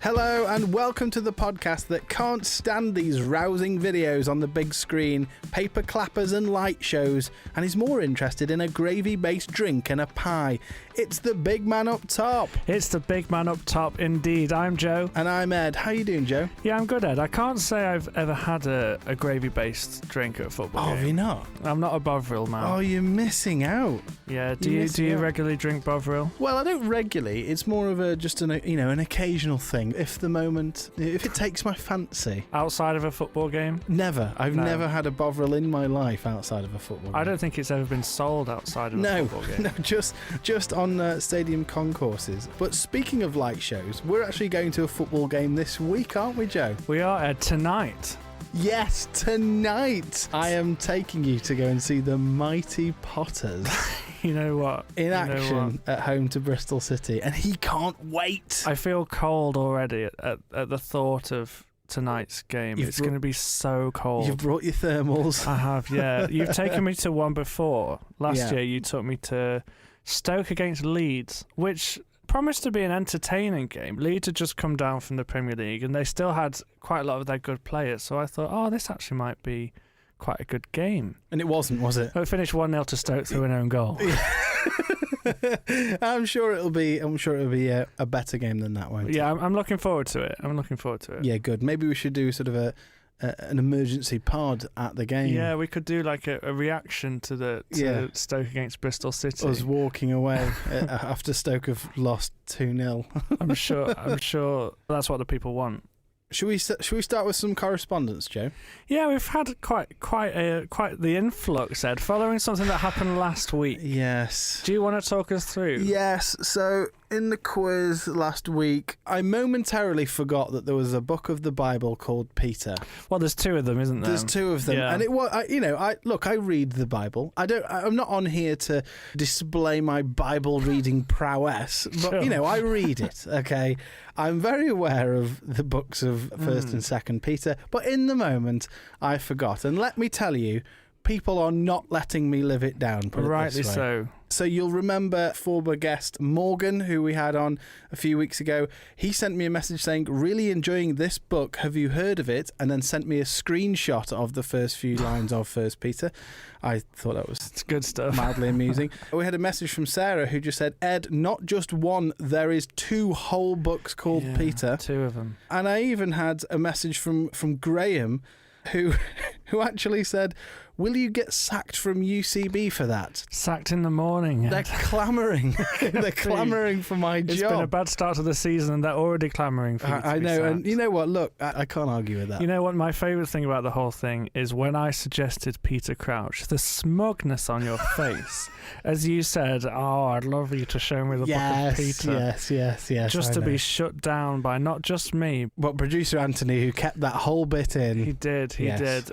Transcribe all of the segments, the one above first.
Hello and welcome to the podcast that can't stand these rousing videos on the big screen, paper clappers and light shows, and is more interested in a gravy-based drink and a pie. It's the big man up top. It's the big man up top indeed. I'm Joe. And I'm Ed. How you doing, Joe? Yeah, I'm good, Ed. I can't say I've ever had a gravy-based drink at a football game. Have you not? I'm not a Bovril man. Oh, you're missing out. Yeah, do you regularly drink Bovril? Well, I don't regularly. It's more of an occasional thing. If it takes my fancy. Outside of a football game? Never. I've never had a Bovril in my life outside of a football game. I don't think it's ever been sold outside of a football game. No, just on stadium concourses. But speaking of light shows, we're actually going to a football game this week, aren't we, Joe? We are, Ed, tonight. Yes, tonight I am taking you to go and see the mighty Potters. You know what? In action at home to Bristol City, and he can't wait. I feel cold already at the thought of tonight's game. It's going to be so cold. You've brought your thermals. I have, yeah. You've taken me to one before. Last year you took me to Stoke against Leeds, which promised to be an entertaining game. Leeds had just come down from the Premier League and they still had quite a lot of their good players, so I thought, this actually might be quite a good game. And it wasn't, was it? It finished 1-0 to Stoke through an own goal. I'm sure it'll be a better game than that, won't it? Yeah, I'm looking forward to it. Yeah, good. Maybe we should do sort of an emergency pod at the game. Yeah, we could do like a reaction to Stoke against Bristol City. Us walking away after Stoke have lost 2-0. I'm sure that's what the people want. Should we start with some correspondence, Joe? Yeah, we've had quite the influx, Ed, following something that happened last week. Yes. Do you want to talk us through? Yes. So in the quiz last week, I momentarily forgot that there was a book of the Bible called Peter. Well, there's two of them, isn't there? There's two of them, yeah. And it was, I read the Bible. I'm not on here to display my Bible reading prowess, but Sure. I read it. Okay, I'm very aware of the books of First and Second Peter, but in the moment I forgot. And let me tell you, people are not letting me live it down. Rightly so. So you'll remember former guest Morgan, who we had on a few weeks ago. He sent me a message saying, really enjoying this book. Have you heard of it? And then sent me a screenshot of the first few lines of First Peter. I thought that was it's good stuff. Mildly amusing. We had a message from Sarah who just said, Ed, not just one, there is two whole books called Peter. Two of them. And I even had a message from Graham who actually said, will you get sacked from UCB for that? Sacked in the morning. They're clamouring. They're clamouring for my job. It's been a bad start to the season and they're already clamouring for you to I be know, sacked. and you know what? Look, I can't argue with that. You know what? My favourite thing about the whole thing is when I suggested Peter Crouch, the smugness on your face as you said, I'd love you to show me the book of Peter. Yes. Just to be shut down by not just me, but producer Anthony, who kept that whole bit in. He did.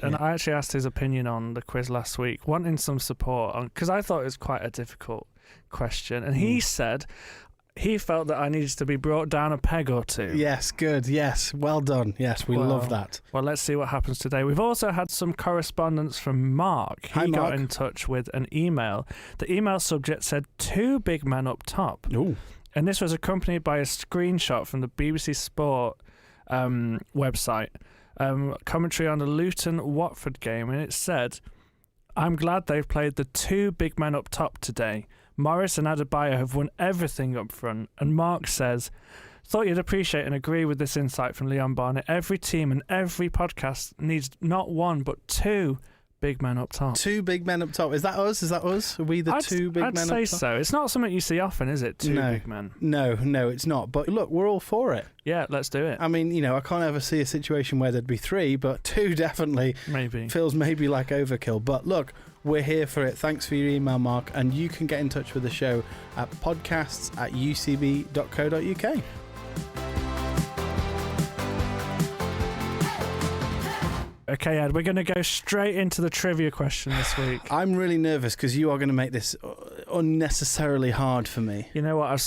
And I actually asked his opinion on the quiz last week, wanting some support on, because I thought it was quite a difficult question, and he said he felt that I needed to be brought down a peg or two. Yes, good. Yes, well done. Yes, we love that. Well, let's see what happens today. We've also had some correspondence from Mark. He got in touch with an email. The email subject said, two big men up top. Ooh. And this was accompanied by a screenshot from the BBC Sport website, commentary on the Luton-Watford game, and it said, I'm glad they've played the two big men up top today. Morris and Adebayo have won everything up front. And Mark says, thought you'd appreciate and agree with this insight from Leon Barnett. Every team and every podcast needs not one, but two big men up top. Two big men up top. Is that us? Are we the two big men up top? I'd say so. It's not something you see often, is it? Two big men. No, it's not. But look, we're all for it. Yeah, let's do it. I mean, I can't ever see a situation where there'd be three, but two definitely feels maybe like overkill. But look, we're here for it. Thanks for your email, Mark. And you can get in touch with the show at podcasts@ucb.co.uk. Okay, Ed, we're going to go straight into the trivia question this week. I'm really nervous because you are going to make this unnecessarily hard for me. You know what? I've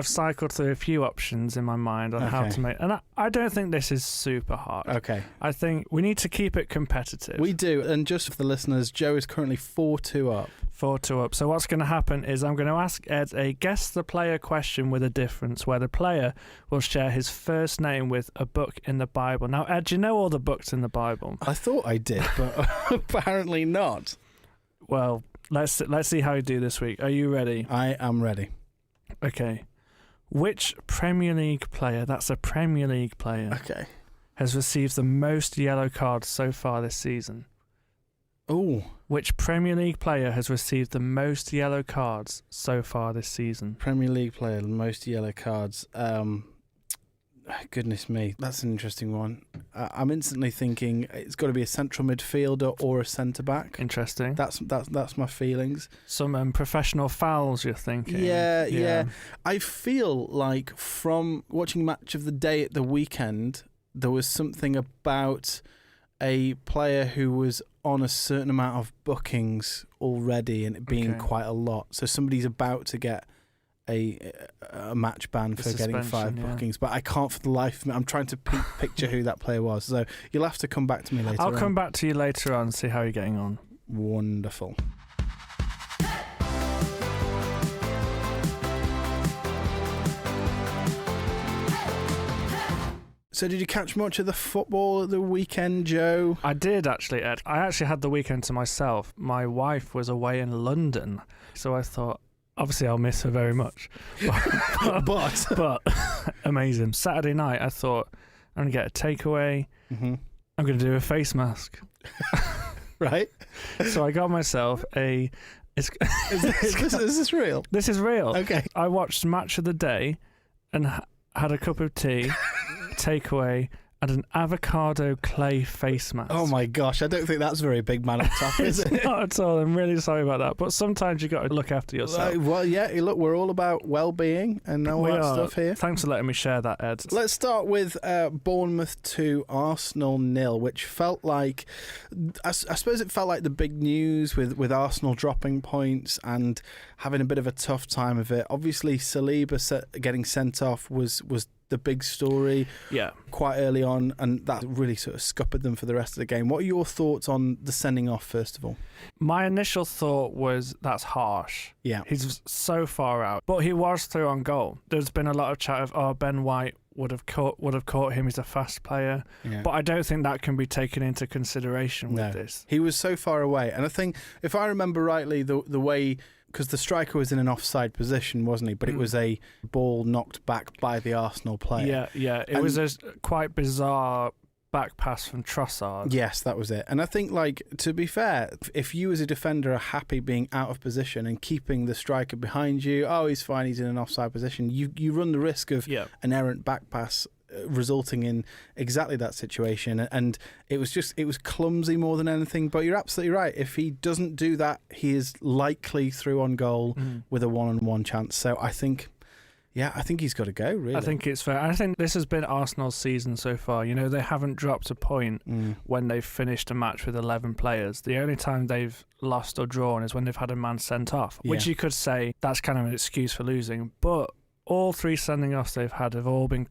cycled through a few options in my mind on how to make, and I don't think this is super hard. Okay. I think we need to keep it competitive. We do, and just for the listeners, Joe is currently 4-2 up. 4-2 up. So what's going to happen is I'm going to ask Ed a guess the player question with a difference, where the player will share his first name with a book in the Bible. Now, Ed, do you know all the books in the Bible? I thought I did, but apparently not. Well, let's see how you do this week. Are you ready? I am ready. Okay. Which Premier League player, that's a Premier League player, Okay. has received the most yellow cards so far this season? Oh, Which Premier League player has received the most yellow cards so far this season? Premier League player, most yellow cards. Goodness me, that's an interesting one. I'm instantly thinking it's got to be a central midfielder or a centre back. Interesting. That's my feelings. Some professional fouls, you're thinking? Yeah. I feel like from watching Match of the Day at the weekend, there was something about a player who was on a certain amount of bookings already, and it being quite a lot. So somebody's about to get a match ban for getting 5 bookings, but I can't for the life of me. I'm trying to picture who that player was. So you'll have to come back to me later. I'll come back to you later on and see how you're getting on. Wonderful. So did you catch much of the football at the weekend, Joe? I did, actually, Ed. I actually had the weekend to myself. My wife was away in London, so I thought, obviously I'll miss her very much. But amazing. Saturday night, I thought, I'm going to get a takeaway. Mm-hmm. I'm going to do a face mask. Right. So I got myself a... Is this real? This is real. Okay. I watched Match of the Day and had a cup of tea, takeaway, and an avocado clay face mask. Oh my gosh, I don't think that's very big man up top, is it? Not at all. I'm really sorry about that. But sometimes you got to look after yourself. Well, yeah, look, we're all about well-being and all that stuff here. Thanks for letting me share that, Ed. Let's start with Bournemouth 2, Arsenal 0, which felt like, I suppose it felt like the big news with Arsenal dropping points and having a bit of a tough time of it. Obviously, Saliba getting sent off was the big story quite early on, and that really sort of scuppered them for the rest of the game. What are your thoughts on the sending off, first of all? My initial thought was, that's harsh. Yeah. He's so far out. But he was through on goal. There's been a lot of chat of, Ben White would have caught him. He's a fast player. Yeah. But I don't think that can be taken into consideration with this. He was so far away. And I think, if I remember rightly, the way... Because the striker was in an offside position, wasn't he? But it was a ball knocked back by the Arsenal player. Yeah. It was a quite bizarre back pass from Trossard. Yes, that was it. And I think, like, to be fair, if you as a defender are happy being out of position and keeping the striker behind you, he's fine, he's in an offside position, you run the risk of an errant back pass resulting in exactly that situation. And it was clumsy more than anything. But you're absolutely right. If he doesn't do that, he is likely through on goal with a 1-on-1 chance. So I think he's got to go, really. I think it's fair. I think this has been Arsenal's season so far. You know, they haven't dropped a point when they've finished a match with 11 players. The only time they've lost or drawn is when they've had a man sent off, which you could say that's kind of an excuse for losing. But all 3 sending offs they've had have all been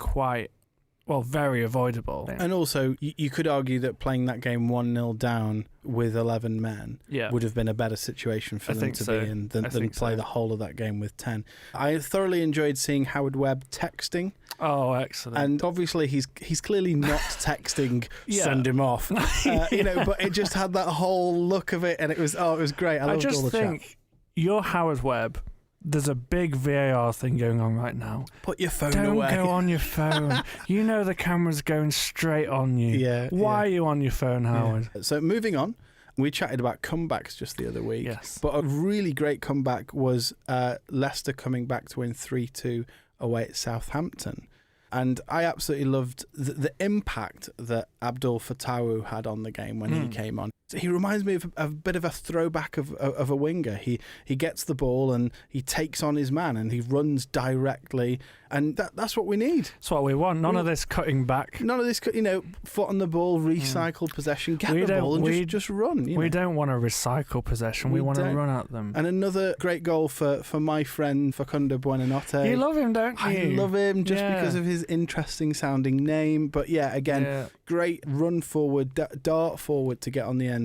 very avoidable. And also, you could argue that playing that game 1-0 down with 11 men would have been a better situation for them to be in than play the whole of that game with 10. I thoroughly enjoyed seeing Howard Webb texting. Oh, excellent. And obviously, he's clearly not texting send him off. But it just had that whole look of it, and it was great. I loved all the chat. I just think you're Howard Webb. There's a big VAR thing going on right now. Put your phone away. Don't go on your phone. You know the camera's going straight on you. Why are you on your phone, Howard? Yeah. So moving on, we chatted about comebacks just the other week. Yes. But a really great comeback was Leicester coming back to win 3-2 away at Southampton. And I absolutely loved the impact that Abdul Fatawu had on the game when he came on. He reminds me of a bit of a throwback of a winger. He gets the ball and he takes on his man and he runs directly, and that's what we need. That's what we want. None of this cutting back. None of this, foot on the ball, recycle possession, get the ball and just run. We don't want to recycle possession. We want to run at them. And another great goal for my friend Facundo Buonanotte. You love him, don't you? I love him just because of his interesting sounding name. But great run forward, dart forward to get on the end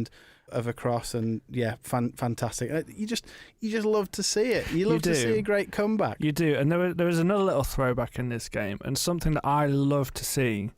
of a cross, and fantastic. You just love to see it. You love to see a great comeback. You do, and there was another little throwback in this game, and something that I love to see.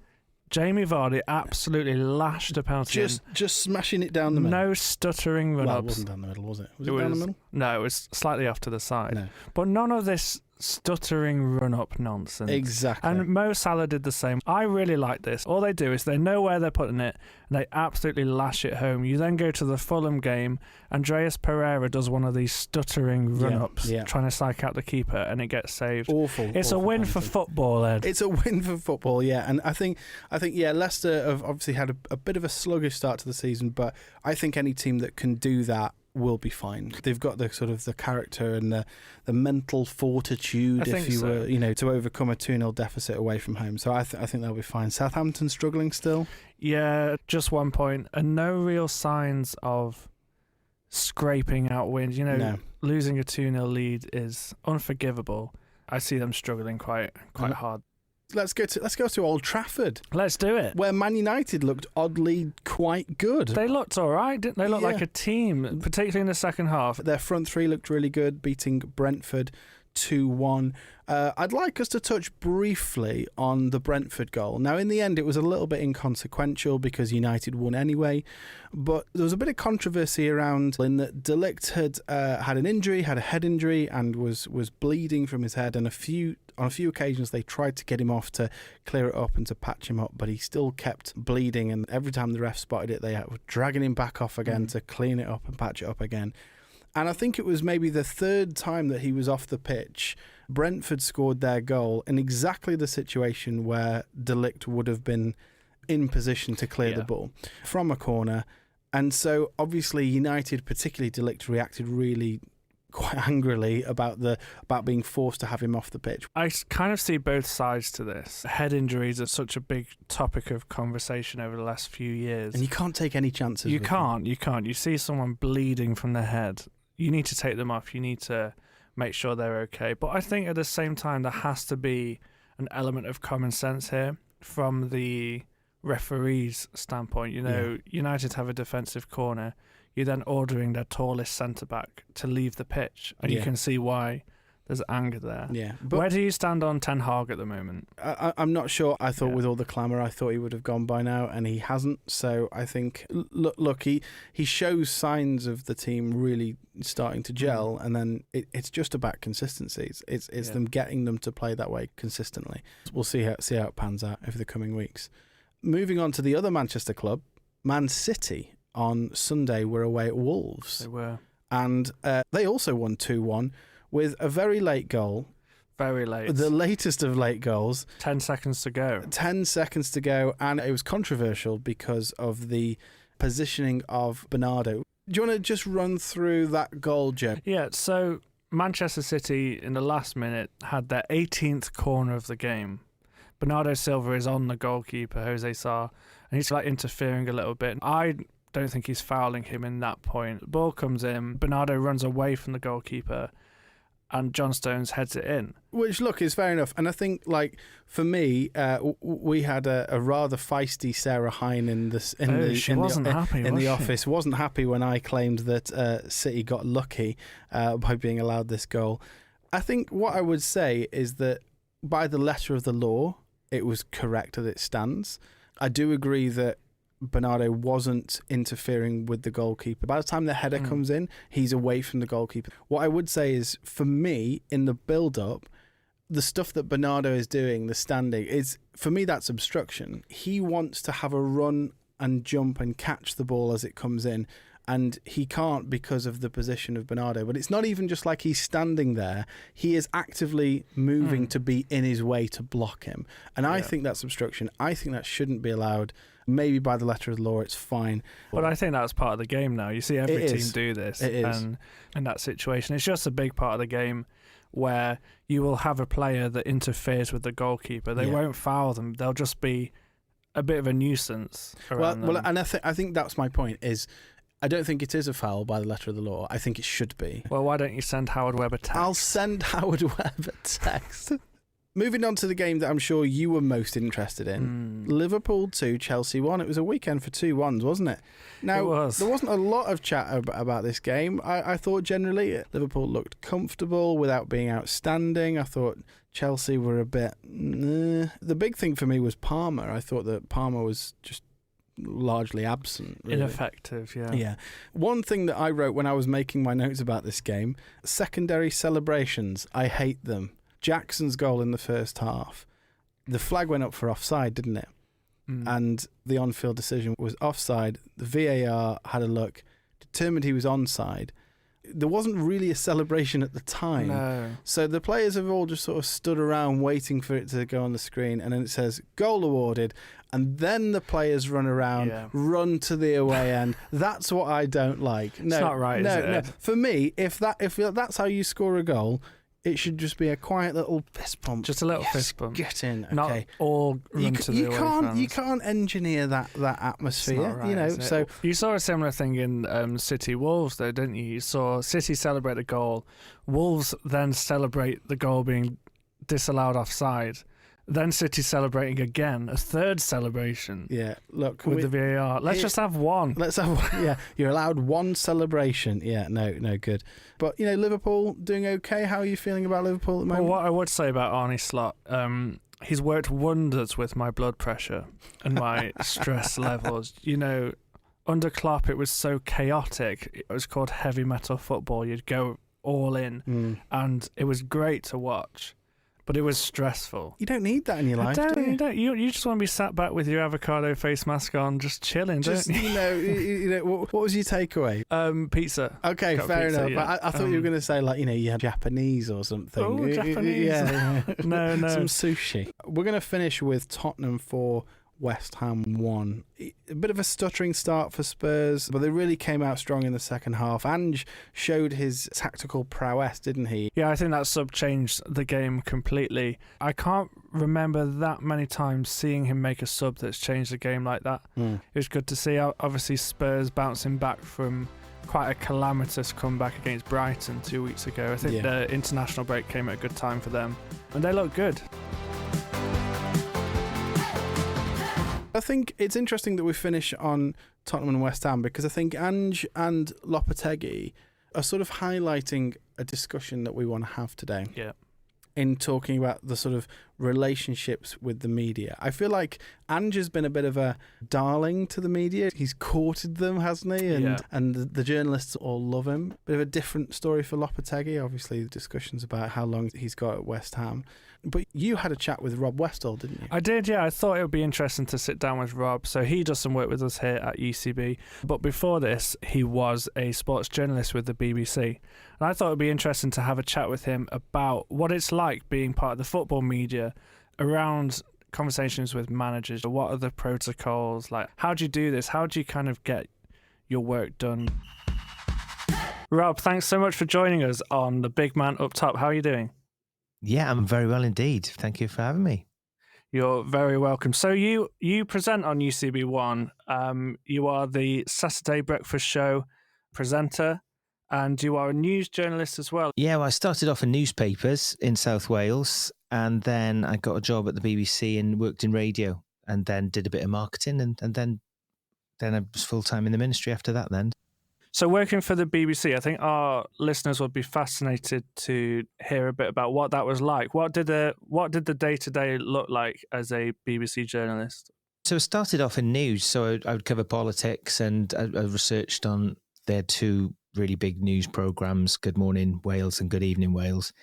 Jamie Vardy absolutely lashed a penalty. Just smashing it down the middle. No stuttering run-ups. Well, it wasn't down the middle, was it? Was it down the middle? No, it was slightly off to the side. No. But none of this stuttering run-up nonsense. Exactly. And Mo Salah did the same. I really like this. All they do is they know where they're putting it, and they absolutely lash it home. You then go to the Fulham game, Andreas Pereira does one of these stuttering run-ups, trying to psych out the keeper, and it gets saved. It's a win for football, Ed. It's a win for football, yeah. And I think, Leicester have obviously had a bit of a sluggish start to the season, but I think any team that can do that will be fine. They've got the sort of the character and the mental fortitude, if you were, to overcome a 2-0 deficit away from home. So I think they'll be fine. Southampton struggling still? Yeah, just 1 point, and no real signs of scraping out wins. No. Losing a 2-0 lead is unforgivable. I see them struggling quite hard. Let's go to Old Trafford. Let's do it. Where Man United looked oddly quite good. They looked all right, didn't they? Looked like a team, particularly in the second half. Their front three looked really good, beating Brentford 2-1. I'd like us to touch briefly on the Brentford goal. Now, in the end, it was a little bit inconsequential because United won anyway, but there was a bit of controversy around in that De Ligt had a head injury, and was bleeding from his head, and on a few occasions they tried to get him off to clear it up and to patch him up, but he still kept bleeding, and every time the ref spotted it, they were dragging him back off again to clean it up and patch it up again. And I think it was maybe the third time that he was off the pitch, Brentford scored their goal in exactly the situation where De Ligt would have been in position to clear the ball from a corner. And so obviously United, particularly De Ligt, reacted really quite angrily about being forced to have him off the pitch. I kind of see both sides to this. Head injuries are such a big topic of conversation over the last few years. And you can't take any chances. You can't. You see someone bleeding from the head, you need to take them off. You need to make sure they're okay. But I think at the same time, there has to be an element of common sense here from the referee's standpoint. United have a defensive corner. You're then ordering their tallest centre-back to leave the pitch. And you can see why there's anger there. Yeah. But where do you stand on Ten Hag at the moment? I'm not sure. I thought with all the clamour, I thought he would have gone by now, and he hasn't. So I think, look, he shows signs of the team really starting to gel, and then it's just about consistency. It's them getting them to play that way consistently. We'll see how it pans out over the coming weeks. Moving on to the other Manchester club, Man City on Sunday were away at Wolves. They were. And they also won 2-1 with a very late goal. Very late. The latest of late goals. 10 seconds to go. 10 seconds to go, and it was controversial because of the positioning of Bernardo. Do you want to just run through that goal, Joe? Yeah, so Manchester City, in the last minute, had their 18th corner of the game. Bernardo Silva is on the goalkeeper, Jose Sarr, and he's interfering a little bit. I don't think he's fouling him in that point. The ball comes in, Bernardo runs away from the goalkeeper, and John Stones heads it in. Which, look, is fair enough. And I think, for me, we had a rather feisty Sarah Hine in the office. Wasn't happy when I claimed that City got lucky by being allowed this goal. I think what I would say is that by the letter of the law, it was correct as it stands. I do agree that Bernardo wasn't interfering with the goalkeeper. By the time the header comes in, he's away from the goalkeeper. What I would say is, for me, in the build-up, the stuff that Bernardo is doing, the standing, for me, that's obstruction. He wants to have a run and jump and catch the ball as it comes in, and he can't because of the position of Bernardo. But it's not even just like he's standing there. He is actively moving to be in his way to block him. And I think that's obstruction. I think that shouldn't be allowed. Maybe by the letter of the law, it's fine. But I think that's part of the game now. You see every team do this. It is. And in that situation, it's just a big part of the game where you will have a player that interferes with the goalkeeper. They won't foul them. They'll just be a bit of a nuisance around them. Well, and I think that's my point, is I don't think it is a foul by the letter of the law. I think it should be. Well, why don't you send Howard Webb a text? I'll send Howard Webb a text. Moving on to the game that I'm sure you were most interested in. Liverpool 2, Chelsea 1. It was a weekend for 2-1s, wasn't it? Now, there wasn't a lot of chat about this game. I thought generally Liverpool looked comfortable without being outstanding. I thought Chelsea were a bit... The big thing for me was Palmer. I thought that Palmer was just largely absent. Really. Ineffective, yeah. Yeah. One thing that I wrote when I was making my notes about this game, secondary celebrations. I hate them. Jackson's goal in the first half, the flag went up for offside, didn't it? And the on-field decision was offside. The VAR had a look, determined he was onside. There wasn't really a celebration at the time. No. So the players have all just sort of stood around waiting for it to go on the screen, and then it says goal awarded, and then the players run around, run to the away end. That's what I don't like. No, it's not right, is it? No. For me, if that's how you score a goal, it should just be a quiet little fist pump. Just a little fist bump. Get in, okay. Not all run to the away fans. You can't engineer that atmosphere, right, So you saw a similar thing in City Wolves, though, didn't you? You saw City celebrate a goal, Wolves then celebrate the goal being disallowed offside. Then City celebrating again, a third celebration. Yeah, look with the VAR. Let's just have one. Let's have one. Yeah, you're allowed one celebration. Yeah, no good. But Liverpool doing okay. How are you feeling about Liverpool at the moment? Well, what I would say about Arne Slot, he's worked wonders with my blood pressure and my stress levels. Under Klopp, it was so chaotic. It was called heavy metal football. You'd go all in, and it was great to watch. But it was stressful. You don't need that in your life, do you? You don't. You just want to be sat back with your avocado face mask on, just chilling, don't you? What was your takeaway? Pizza. Okay, fair enough. Yeah. I thought you were going to say, you had Japanese or something. Oh, Japanese. Yeah. No. Some sushi. We're going to finish with Tottenham 4, West Ham 1. A bit of a stuttering start for Spurs, but they really came out strong in the second half. Ange showed his tactical prowess, didn't he? Yeah, I think that sub changed the game completely. I can't remember that many times seeing him make a sub that's changed the game like that. It was good to see. Obviously, Spurs bouncing back from quite a calamitous comeback against Brighton 2 weeks ago. I think the international break came at a good time for them, and they look good. I think it's interesting that we finish on Tottenham and West Ham, because I think Ange and Lopetegui are sort of highlighting a discussion that we want to have today. Yeah. In talking about the sort of relationships with the media. I feel like Ange has been a bit of a darling to the media. He's courted them, hasn't he? And the journalists all love him. Bit of a different story for Lopetegui. Obviously, the discussions about how long he's got at West Ham. But you had a chat with Rob Westall, didn't you? I did, yeah. I thought it would be interesting to sit down with Rob. So he does some work with us here at UCB. But before this, he was a sports journalist with the BBC. And I thought it would be interesting to have a chat with him about what it's like being part of the football media around conversations with managers. What are the protocols? Like, how do you do this? How do you kind of get your work done? Rob, thanks so much for joining us on The Big Man Up Top. How are you doing? Yeah, I'm very well indeed. Thank you for having me. You're very welcome. So you present on UCB One. You are the Saturday Breakfast Show presenter, and you are a news journalist as well. Yeah, well, I started off in newspapers in South Wales, and then I got a job at the BBC and worked in radio, and then did a bit of marketing, and then I was full-time in the ministry after that then. So working for the BBC, I think our listeners would be fascinated to hear a bit about what that was like. What did the day-to-day look like as a BBC journalist? So I started off in news, so I would cover politics, and I researched on their two really big news programmes, Good Morning Wales and Good Evening Wales.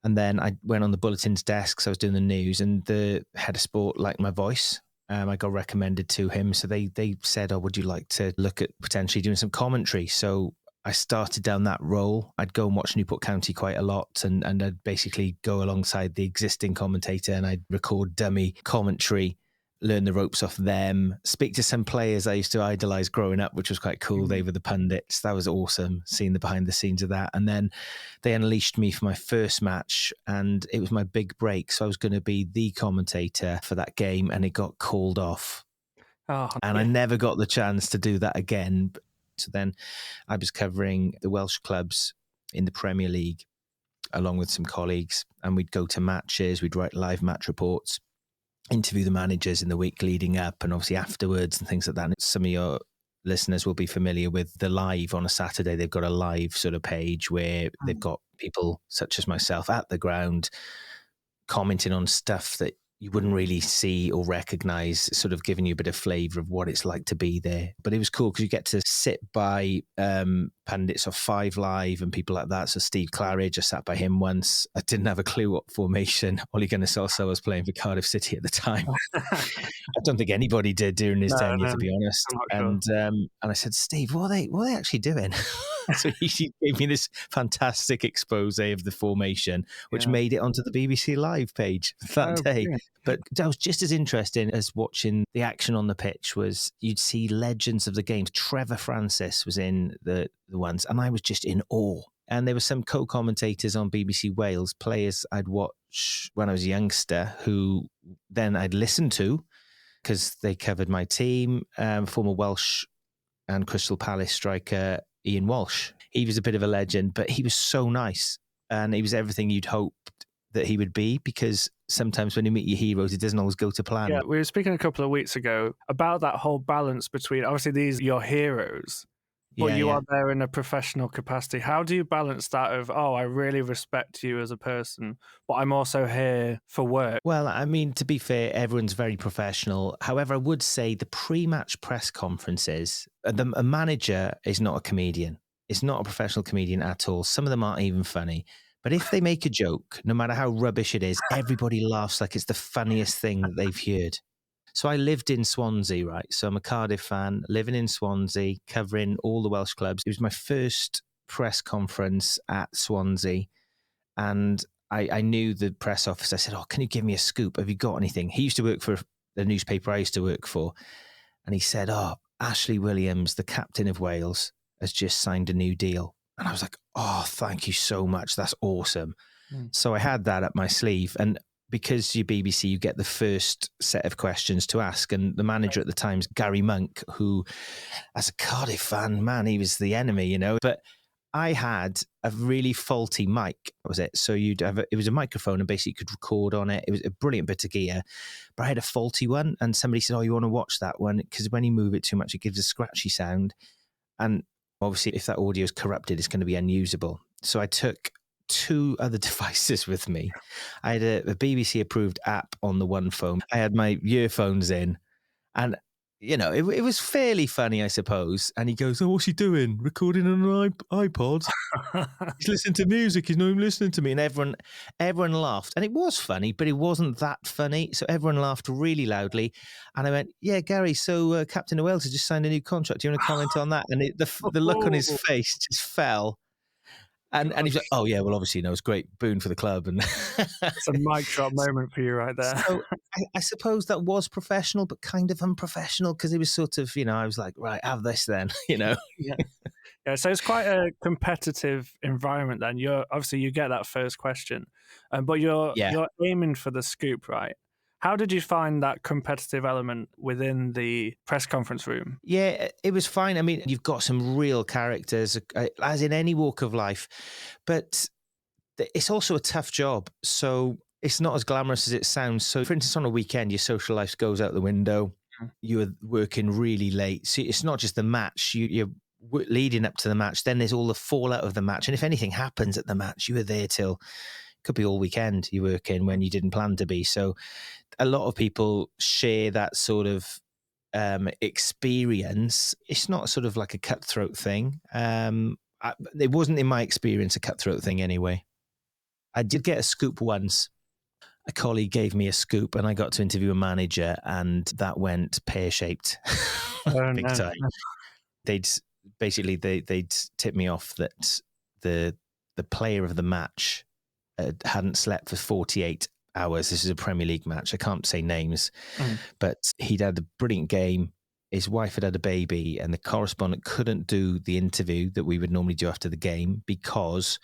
And then I went on the bulletins desk, so I was doing the news, and the head of sport liked my voice. I got recommended to him. So they said, would you like to look at potentially doing some commentary? So I started down that role. I'd go and watch Newport County quite a lot, and I'd basically go alongside the existing commentator, and I'd record dummy commentary, learn the ropes off them, speak to some players I used to idolise growing up, which was quite cool. They were the pundits. That was awesome, seeing the behind the scenes of that. And then they unleashed me for my first match, and it was my big break. So I was going to be the commentator for that game, and it got called off. I never got the chance to do that again. So then I was covering the Welsh clubs in the Premier League along with some colleagues, and we'd go to matches, we'd write live match reports, interview the managers in the week leading up and obviously afterwards and things like that. And some of your listeners will be familiar with the live on a Saturday. They've got a live sort of page where they've got people such as myself at the ground commenting on stuff that you wouldn't really see or recognize, sort of giving you a bit of flavor of what it's like to be there. But it was cool because you get to sit by pundits of Five Live and people like that. So Steve Claridge, I sat by him once. I didn't have a clue what formation Ole Gunnar Solskjaer was playing for Cardiff City at the time. I don't think anybody did during his tenure, to be honest. And I said, Steve, what are they actually doing? So he gave me this fantastic expose of the formation, which made it onto the BBC Live page that day. Brilliant. But that was just as interesting as watching the action on the pitch. Was you'd see legends of the games. Trevor Francis was in the ones, and I was just in awe. And there were some co-commentators on BBC Wales, players I'd watched when I was a youngster, who then I'd listened to because they covered my team. Former Welsh and Crystal Palace striker Ian Walsh. He was a bit of a legend, but he was so nice, and he was everything you'd hoped that he would be, because sometimes when you meet your heroes, it doesn't always go to plan. Yeah, we were speaking a couple of weeks ago about that whole balance between, obviously these are your heroes, but you are there in a professional capacity. How do you balance that of, oh, I really respect you as a person, but I'm also here for work? Well, I mean, to be fair, everyone's very professional. However, I would say the pre-match press conferences, a manager is not a comedian. It's not a professional comedian at all. Some of them aren't even funny. But if they make a joke, no matter how rubbish it is, everybody laughs like it's the funniest thing that they've heard. So I lived in Swansea, right? So I'm a Cardiff fan, living in Swansea, covering all the Welsh clubs. It was my first press conference at Swansea. And I knew the press officer. I said, oh, can you give me a scoop? Have you got anything? He used to work for the newspaper I used to work for. And he said, oh, Ashley Williams, the captain of Wales, has just signed a new deal. And I was like, oh, thank you so much. That's awesome. So I had that up my sleeve. And because you're BBC, you get the first set of questions to ask. And the manager at the time's Gary Monk, who, as a Cardiff fan, man, he was the enemy, you know. But I had a really faulty mic, was it? So it was a microphone, and basically you could record on it. It was a brilliant bit of gear, but I had a faulty one. And somebody said, oh, you want to watch that one? Because when you move it too much, it gives a scratchy sound. And obviously, if that audio is corrupted, it's going to be unusable. So I took 2 other devices with me. I had a BBC-approved app on the one phone. I had my earphones in, and you know, it was fairly funny, I suppose. And he goes, oh, what's he doing? Recording on an iPod? He's listening to music. He's not even listening to me. And everyone laughed. And it was funny, but it wasn't that funny. So everyone laughed really loudly. And I went, yeah, Gary, so Captain of Wales has just signed a new contract. Do you want to comment on that? And the look on his face just fell. And he's like, oh, yeah, well, obviously, it's great boon for the club. And it's a mic drop moment for you right there. So I suppose that was professional, but kind of unprofessional, because it was sort of, I was like, right, have this then, Yeah. Yeah, so it's quite a competitive environment then. You get that first question, but you're aiming for the scoop, right? How did you find that competitive element within the press conference room? Yeah, it was fine. I mean, you've got some real characters, as in any walk of life, but it's also a tough job. So it's not as glamorous as it sounds. So, for instance, on a weekend, your social life goes out the window. You're working really late. So it's not just the match. You're leading up to the match. Then there's all the fallout of the match. And if anything happens at the match, you were there till, could be all weekend you work in when you didn't plan to be. So a lot of people share that sort of experience. It's not sort of like a cutthroat thing. It wasn't, in my experience, a cutthroat thing anyway. I did get a scoop once. A colleague gave me a scoop and I got to interview a manager, and that went pear-shaped big time. They'd tip me off that the player of the match hadn't slept for 48 hours. This is a Premier League match. I can't say names, but he'd had a brilliant game. His wife had a baby, and the correspondent couldn't do the interview that we would normally do after the game because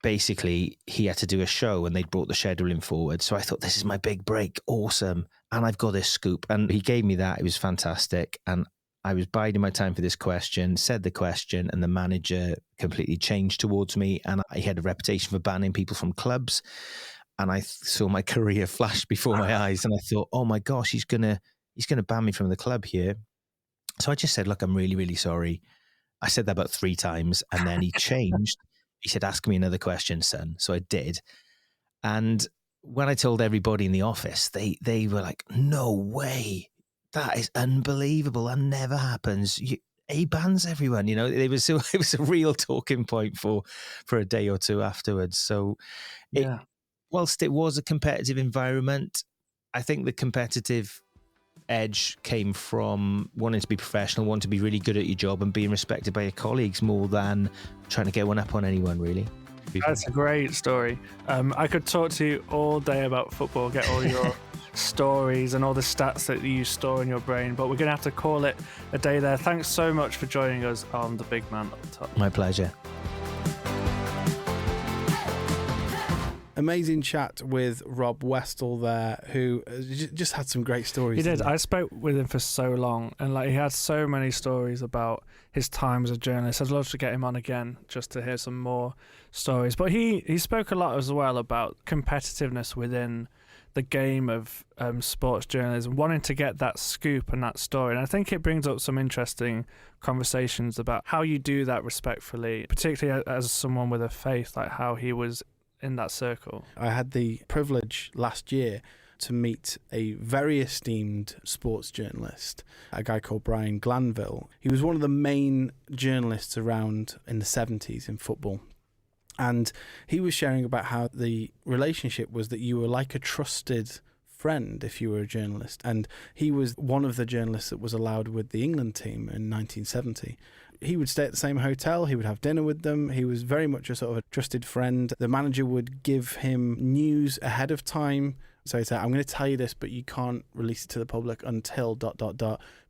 basically he had to do a show and they'd brought the scheduling forward. So I thought, this is my big break. Awesome. And I've got this scoop. And he gave me that. It was fantastic. And I was biding my time for this question, said the question, and the manager completely changed towards me. And I had a reputation for banning people from clubs. And I saw my career flash before my eyes. And I thought, oh my gosh, he's gonna ban me from the club here. So I just said, look, I'm really, really sorry. I said that about 3 times. And then he changed. He said, ask me another question, son. So I did. And when I told everybody in the office, they were like, no way. That is unbelievable. That never happens. He bans everyone. It was a real talking point for a day or two afterwards. So whilst it was a competitive environment, I think the competitive edge came from wanting to be professional, wanting to be really good at your job and being respected by your colleagues more than trying to get one up on anyone, really. That's a great story. I could talk to you all day about football, get all your stories and all the stats that you store in your brain, but we're going to have to call it a day there. Thanks so much for joining us on The Big Man Up Top. My pleasure. Amazing chat with Rob Westall there, who just had some great stories. He did. I spoke with him for so long, and he had so many stories about his time as a journalist. I'd love to get him on again just to hear some more stories. But he spoke a lot as well about competitiveness within the game of sports journalism, wanting to get that scoop and that story. And I think it brings up some interesting conversations about how you do that respectfully, particularly as someone with a faith, like how he was in that circle. I had the privilege last year to meet a very esteemed sports journalist, a guy called Brian Glanville. He was one of the main journalists around in the 70s in football. And he was sharing about how the relationship was that you were like a trusted friend if you were a journalist. And he was one of the journalists that was allowed with the England team in 1970. He would stay at the same hotel. He would have dinner with them. He was very much a sort of a trusted friend. The manager would give him news ahead of time. So he'd say, I'm going to tell you this, but you can't release it to the public until ...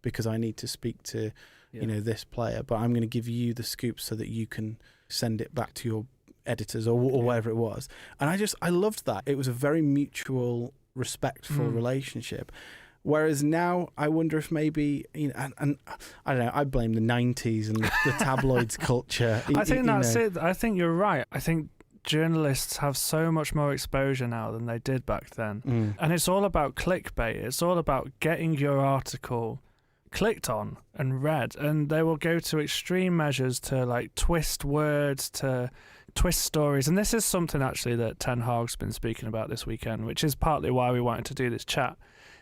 because I need to speak to, this player. But I'm going to give you the scoop so that you can send it back to your editors or whatever it was. And I loved that. It was a very mutual, respectful relationship. Whereas now, I wonder if maybe, and I don't know, I blame the 90s and the tabloids culture. I think that's it. I think you're right. I think journalists have so much more exposure now than they did back then. And it's all about clickbait. It's all about getting your article clicked on and read. And they will go to extreme measures to twist words, to twist stories. And this is something actually that Ten Hag's been speaking about this weekend, which is partly why we wanted to do this chat.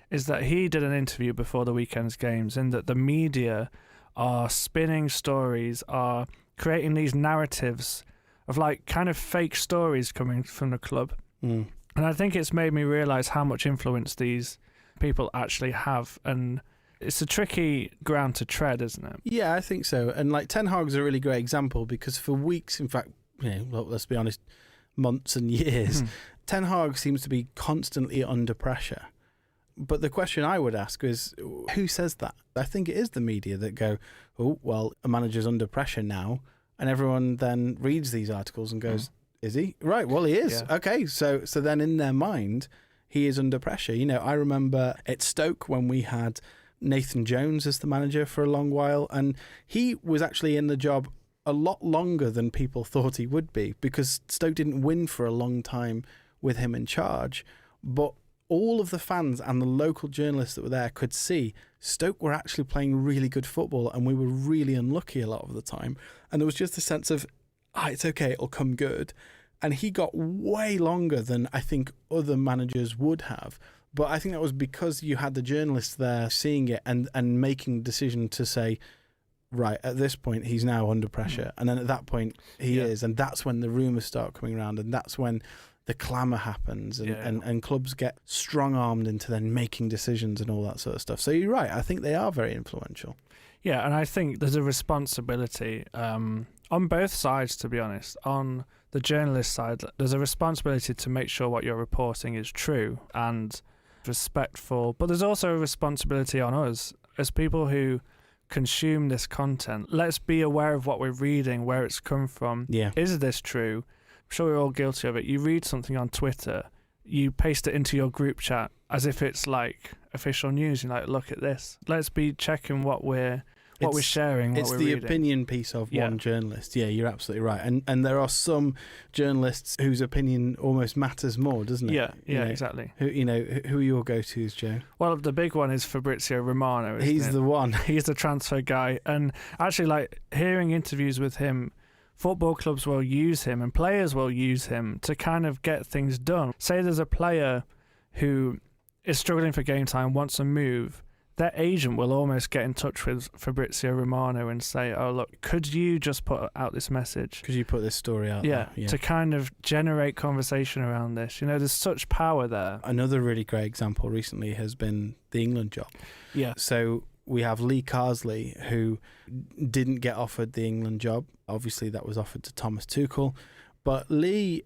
Is that he did an interview before the weekend's games, and that the media are spinning stories, are creating these narratives of kind of fake stories coming from the club. And I think it's made me realise how much influence these people actually have, and it's a tricky ground to tread, isn't it? Yeah, I think so. And Ten Hag's a really great example, because for weeks, in fact, let's be honest, months and years, Ten Hag seems to be constantly under pressure. But the question I would ask is, who says that? I think it is the media that go, oh, well, a manager's under pressure now. And everyone then reads these articles and goes, is he? Right, well, he is. Yeah. Okay, so then in their mind, he is under pressure. I remember at Stoke when we had Nathan Jones as the manager for a long while. And he was actually in the job a lot longer than people thought he would be, because Stoke didn't win for a long time with him in charge. But all of the fans and the local journalists that were there could see Stoke were actually playing really good football, and we were really unlucky a lot of the time. And there was just a sense of, it's okay, it'll come good. And he got way longer than I think other managers would have. But I think that was because you had the journalists there seeing it and making the decision to say, right, at this point, he's now under pressure. And then at that point, he is. And that's when the rumours start coming around. And that's when the clamour happens and clubs get strong-armed into then making decisions and all that sort of stuff. So you're right. I think they are very influential. Yeah, and I think there's a responsibility on both sides, to be honest. On the journalist side, there's a responsibility to make sure what you're reporting is true and respectful. But there's also a responsibility on us as people who consume this content. Let's be aware of what we're reading, where it's come from. Yeah. Is this true? I'm sure we're all guilty of it. You read something on Twitter, you paste it into your group chat as if it's official news. You're like, look at this. Let's be checking what we're what we're sharing, what it's we're the reading. opinion piece of one journalist. Yeah, you're absolutely right. And there are some journalists whose opinion almost matters more, doesn't it? Yeah, You know, exactly. Who are your go-tos, Joe? Well, the big one is Fabrizio Romano. Isn't He's it? the one. He's the transfer guy. And actually, like, hearing interviews with him, football clubs will use him and players will use him to kind of get things done. Say there's a player who is struggling for game time, wants a move, their agent will almost get in touch with Fabrizio Romano and say, oh, look, could you just put out this message? Could you put this story out there? To kind of generate conversation around this. You know, there's such power there. Another really great example recently has been the England job. Yeah. So we have Lee Carsley, who didn't get offered the England job. Obviously, that was offered to Thomas Tuchel. But Lee,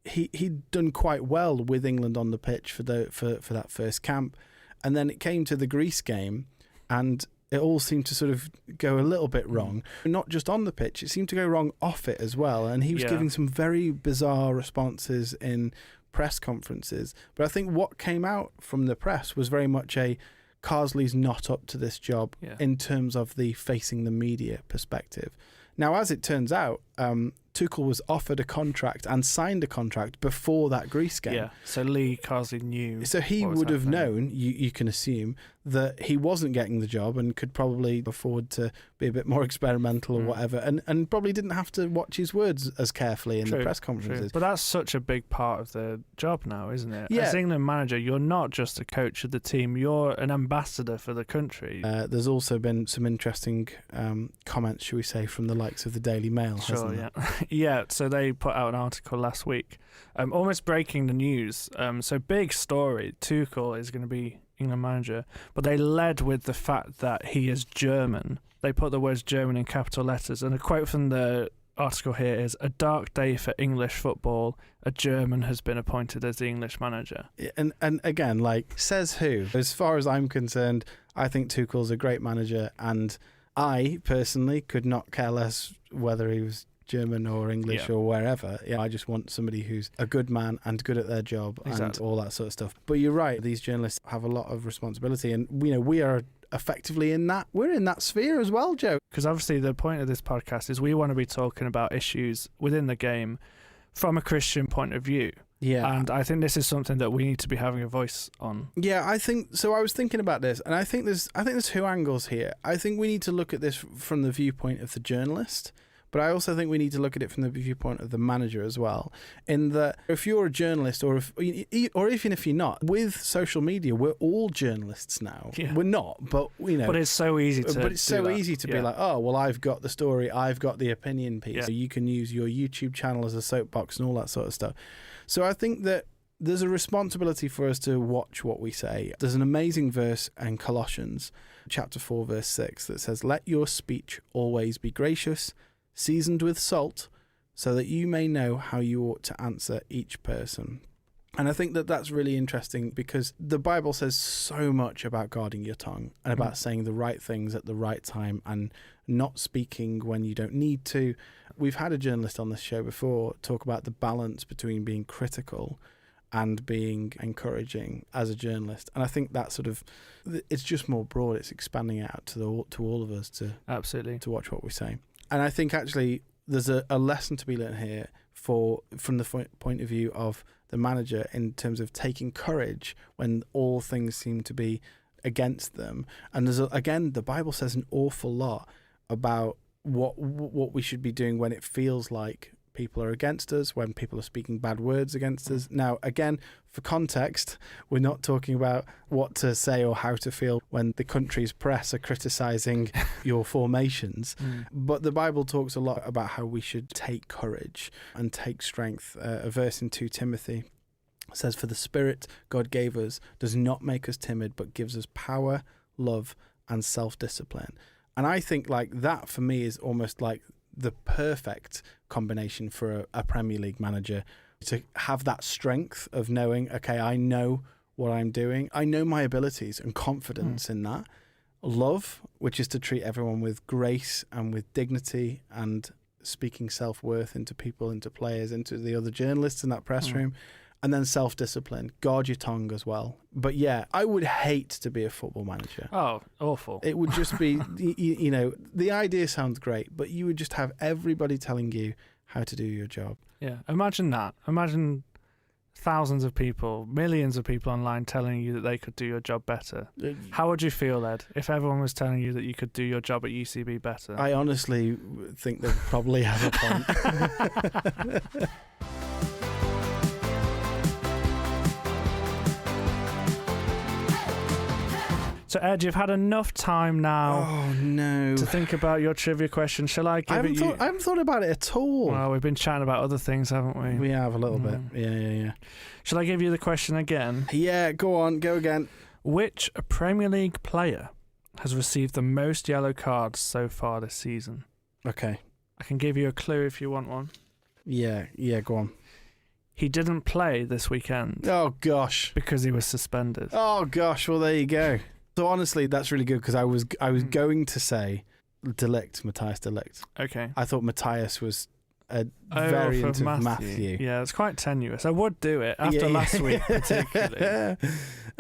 he'd done quite well with England on the pitch for that first camp. And then it came to the Greece game, and it all seemed to sort of go a little bit wrong. Not just on the pitch, it seemed to go wrong off it as well. And he was giving some very bizarre responses in press conferences. But I think what came out from the press was very much Carsley's not up to this job in terms of the facing the media perspective. Now, as it turns out, Tuchel was offered a contract and signed a contract before that Greece game. Yeah, so Lee Carsley knew. So he would have known, you can assume, that he wasn't getting the job and could probably afford to be a bit more experimental or whatever, and probably didn't have to watch his words as carefully in the press conferences. But that's such a big part of the job now, isn't it? Yeah. As England manager, you're not just a coach of the team, you're an ambassador for the country. There's also been some interesting comments, shall we say, from the likes of the Daily Mail, hasn't there? Yeah, so they put out an article last week, almost breaking the news. So big story, Tuchel is going to be England manager, but they led with the fact that he is German. They put the words German in capital letters, and a quote from the article here is, "A dark day for English football. A German has been appointed as the English manager." And again, like, says who? As far as I'm concerned, I think Tuchel's a great manager, and I personally could not care less whether he was German or English or wherever. I just want somebody who's a good man and good at their job and all that sort of stuff. But you're right, these journalists have a lot of responsibility, and we are effectively we're in that sphere as well, Joe. Because obviously the point of this podcast is we want to be talking about issues within the game from a Christian point of view. Yeah. And I think this is something that we need to be having a voice on. Yeah, I think so. I was thinking about this, and I think there's two angles here. I think we need to look at this from the viewpoint of the journalist, but I also think we need to look at it from the viewpoint of the manager as well. In that, if you're a journalist, or even if you're not, with social media, we're all journalists now. Yeah. We're not, but But it's so easy to. But it's so easy to be like, oh, well, I've got the story, I've got the opinion piece. Yeah. So you can use your YouTube channel as a soapbox and all that sort of stuff. So I think that there's a responsibility for us to watch what we say. There's an amazing verse in Colossians, chapter 4, verse 6, that says, "Let your speech always be gracious, seasoned with salt, so that you may know how you ought to answer each person." And I think that that's really interesting, because the Bible says so much about guarding your tongue and about saying the right things at the right time and not speaking when you don't need to. We've had a journalist on this show before talk about the balance between being critical and being encouraging as a journalist. And I think that it's just more broad. It's expanding out to all of us to watch what we say. And I think actually there's a lesson to be learned here from the point of view of the manager in terms of taking courage when all things seem to be against them. And again, the Bible says an awful lot about what we should be doing when it feels like people are against us, when people are speaking bad words against us. Now, again, for context, we're not talking about what to say or how to feel when the country's press are criticising your formations. But the Bible talks a lot about how we should take courage and take strength. A verse in 2 Timothy says, "For the Spirit God gave us does not make us timid, but gives us power, love, and self-discipline." And I think like that for me is almost like the perfect combination for a Premier League manager, to have that strength of knowing, okay, I know what I'm doing. I know my abilities and confidence in that. Love, which is to treat everyone with grace and with dignity and speaking self-worth into people, into players, into the other journalists in that press room. And then self-discipline. Guard your tongue as well. But yeah, I would hate to be a football manager. Oh, awful. It would just be, you know, the idea sounds great, but you would just have everybody telling you how to do your job. Yeah, imagine that. Imagine thousands of people, millions of people online telling you that they could do your job better. How would you feel, Ed, if everyone was telling you that you could do your job at UCB better? I honestly think they probably have a point. So, Ed, you've had enough time now to think about your trivia question. Shall I give it you? I haven't thought about it at all. Well, we've been chatting about other things, haven't we? We have a little bit. Yeah. Shall I give you the question again? Yeah, go on. Go again. Which Premier League player has received the most yellow cards so far this season? Okay. I can give you a clue if you want one. Yeah, go on. He didn't play this weekend. Oh, gosh. Because he was suspended. Oh, gosh. Well, there you go. So honestly, that's really good because I was going to say Matthias de Ligt. Okay. I thought Matthias was a variant of Matthew. Yeah, it's quite tenuous. I would do it after last week particularly.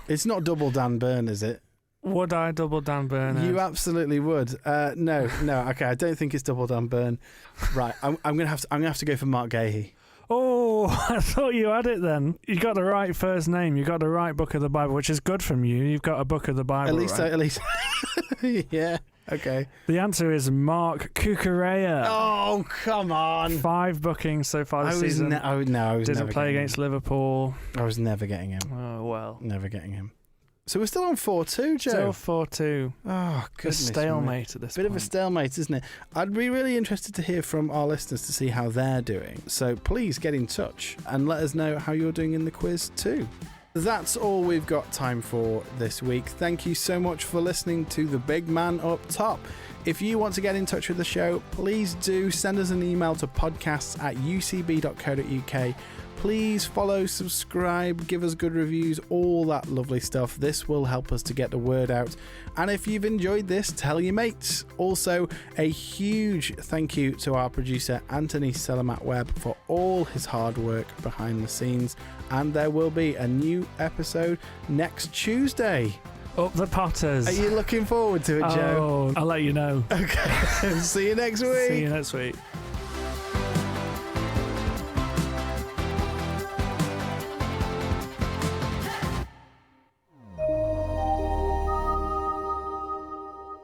It's not double Dan Burn, is it? Would I double Dan Burn? You absolutely would. No. Okay, I don't think it's double Dan Burn. Right, I'm gonna have to go for Mark Gahey. Oh, I thought you had it then. You got the right first name. You got the right book of the Bible, which is good from you. You've got a book of the Bible. At least. Yeah. Okay. The answer is Mark Cucurella. Oh, come on. 5 bookings so far this season. I was Didn't play against Liverpool. I was never getting him. Oh, well. Never getting him. So we're still on 4-2, Joe. Still 4-2. Oh, goodness. A stalemate at this point. Bit of a stalemate, isn't it? I'd be really interested to hear from our listeners to see how they're doing. So please get in touch and let us know how you're doing in the quiz too. That's all we've got time for this week. Thank you so much for listening to The Big Man Up Top. If you want to get in touch with the show, please do send us an email to podcasts@ucb.co.uk. Please follow, subscribe, give us good reviews, all that lovely stuff. This will help us to get the word out. And if you've enjoyed this, tell your mates. Also, a huge thank you to our producer, Anthony Selamat-Webb, for all his hard work behind the scenes. And there will be a new episode next Tuesday. Up the Potters. Are you looking forward to it, Joe? Oh, I'll let you know. Okay. See you next week. See you next week.